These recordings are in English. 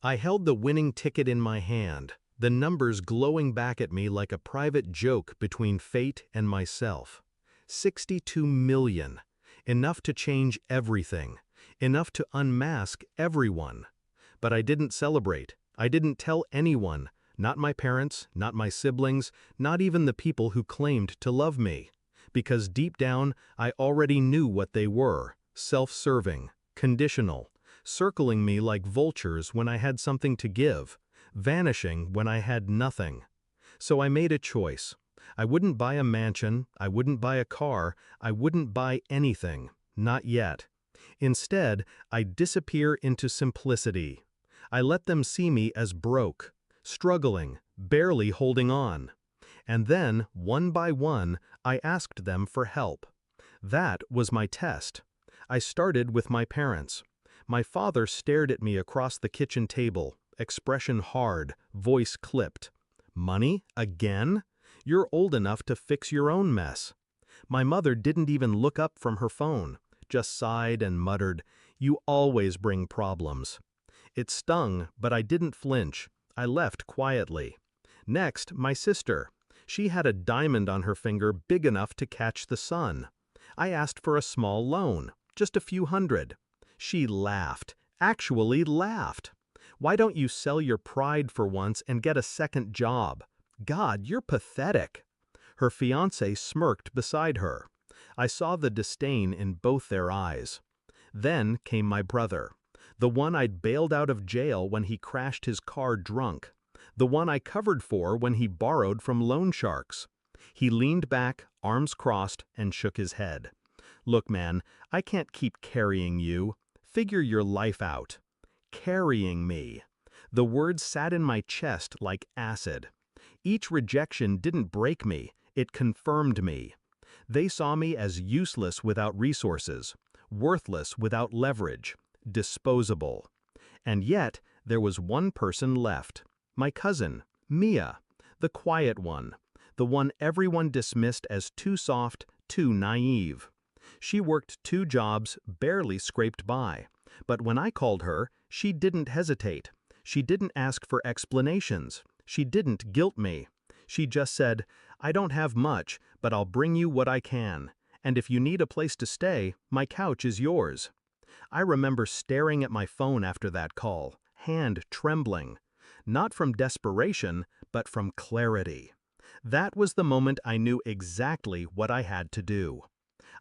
I held the winning ticket in my hand, the numbers glowing back at me like a private joke between fate and myself. 62 million. Enough to change everything. Enough to unmask everyone. But I didn't celebrate. I didn't tell anyone. Not my parents, not my siblings, not even the people who claimed to love me. Because deep down, I already knew what they were. Self-serving, conditional, circling me like vultures when I had something to give, vanishing when I had nothing. So I made a choice. I wouldn't buy a mansion, I wouldn't buy a car, I wouldn't buy anything, not yet. Instead, I disappear into simplicity. I let them see me as broke, struggling, barely holding on. And then, one by one, I asked them for help. That was my test. I started with my parents. My father stared at me across the kitchen table, expression hard, voice clipped. Money? Again? You're old enough to fix your own mess. My mother didn't even look up from her phone, just sighed and muttered, "You always bring problems." It stung, but I didn't flinch. I left quietly. Next, my sister. She had a diamond on her finger big enough to catch the sun. I asked for a small loan, just a few hundred. She laughed, actually laughed. Why don't you sell your pride for once and get a second job? God, you're pathetic. Her fiancé smirked beside her. I saw the disdain in both their eyes. Then came my brother, the one I'd bailed out of jail when he crashed his car drunk, the one I covered for when he borrowed from loan sharks. He leaned back, arms crossed, and shook his head. Look, man, I can't keep carrying you. Figure your life out. Carrying me. The words sat in my chest like acid. Each rejection didn't break me, it confirmed me. They saw me as useless without resources, worthless without leverage, disposable. And yet, there was one person left. My cousin, Mia, the quiet one, the one everyone dismissed as too soft, too naive. She worked 2 jobs, barely scraped by. But when I called her, she didn't hesitate. She didn't ask for explanations. She didn't guilt me. She just said, "I don't have much, but I'll bring you what I can. And if you need a place to stay, my couch is yours." I remember staring at my phone after that call, hand trembling. Not from desperation, but from clarity. That was the moment I knew exactly what I had to do.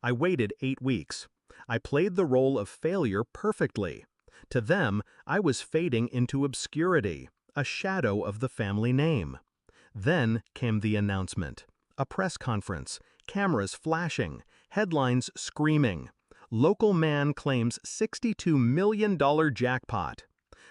I waited 8 weeks. I played the role of failure perfectly. To them, I was fading into obscurity, a shadow of the family name. Then came the announcement. A press conference, cameras flashing, headlines screaming. Local man claims $62 million jackpot.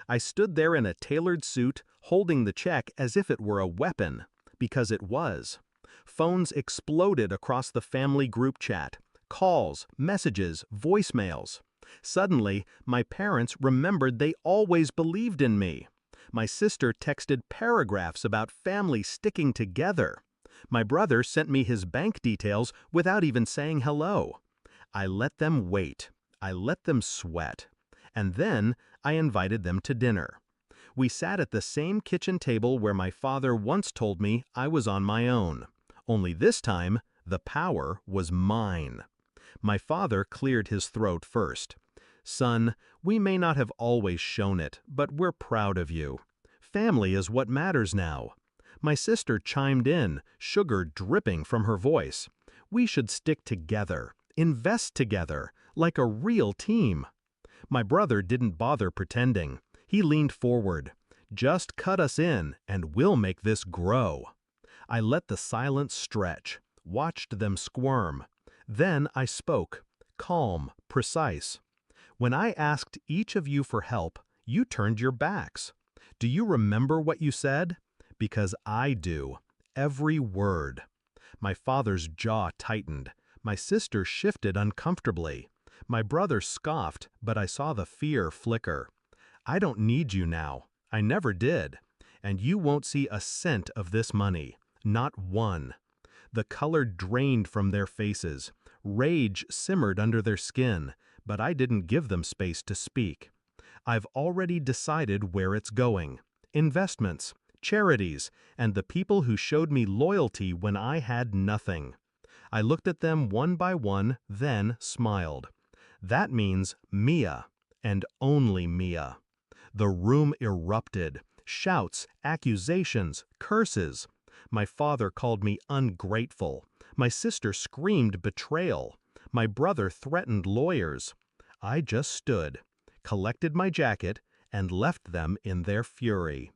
I stood there in a tailored suit, holding the check as if it were a weapon, because it was. Phones exploded across the family group chat. Calls, messages, voicemails. Suddenly, my parents remembered they always believed in me. My sister texted paragraphs about family sticking together. My brother sent me his bank details without even saying hello. I let them wait. I let them sweat. And then I invited them to dinner. We sat at the same kitchen table where my father once told me I was on my own. Only this time, the power was mine. My father cleared his throat first. "Son, we may not have always shown it, but we're proud of you. Family is what matters now." My sister chimed in, sugar dripping from her voice. "We should stick together, invest together, like a real team." My brother didn't bother pretending. He leaned forward. "Just cut us in, and we'll make this grow." I let the silence stretch, watched them squirm. Then I spoke, calm, precise. "When I asked each of you for help, you turned your backs. Do you remember what you said? Because I do. Every word." My father's jaw tightened. My sister shifted uncomfortably. My brother scoffed, but I saw the fear flicker. "I don't need you now. I never did. And you won't see a cent of this money. Not one." The color drained from their faces. Rage simmered under their skin, but I didn't give them space to speak. I've already decided where it's going. Investments, charities, and the people who showed me loyalty when I had nothing. I looked at them one by one, then smiled. That means Mia, and only Mia. The room erupted. Shouts, accusations, curses. My father called me ungrateful. My sister screamed betrayal. My brother threatened lawyers. I just stood, collected my jacket, and left them in their fury.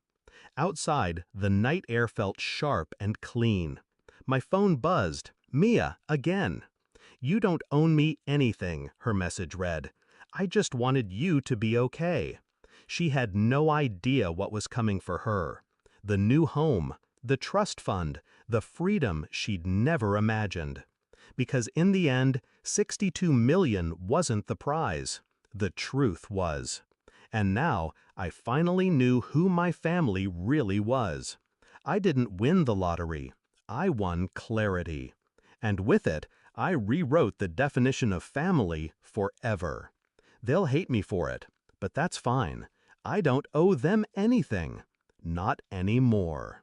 Outside, the night air felt sharp and clean. My phone buzzed. Mia, again. "You don't owe me anything," her message read. "I just wanted you to be okay." She had no idea what was coming for her. The new home, the trust fund, the freedom she'd never imagined. Because in the end, 62 million wasn't the prize. The truth was. And now, I finally knew who my family really was. I didn't win the lottery. I won clarity. And with it, I rewrote the definition of family forever. They'll hate me for it, but that's fine. I don't owe them anything. Not anymore.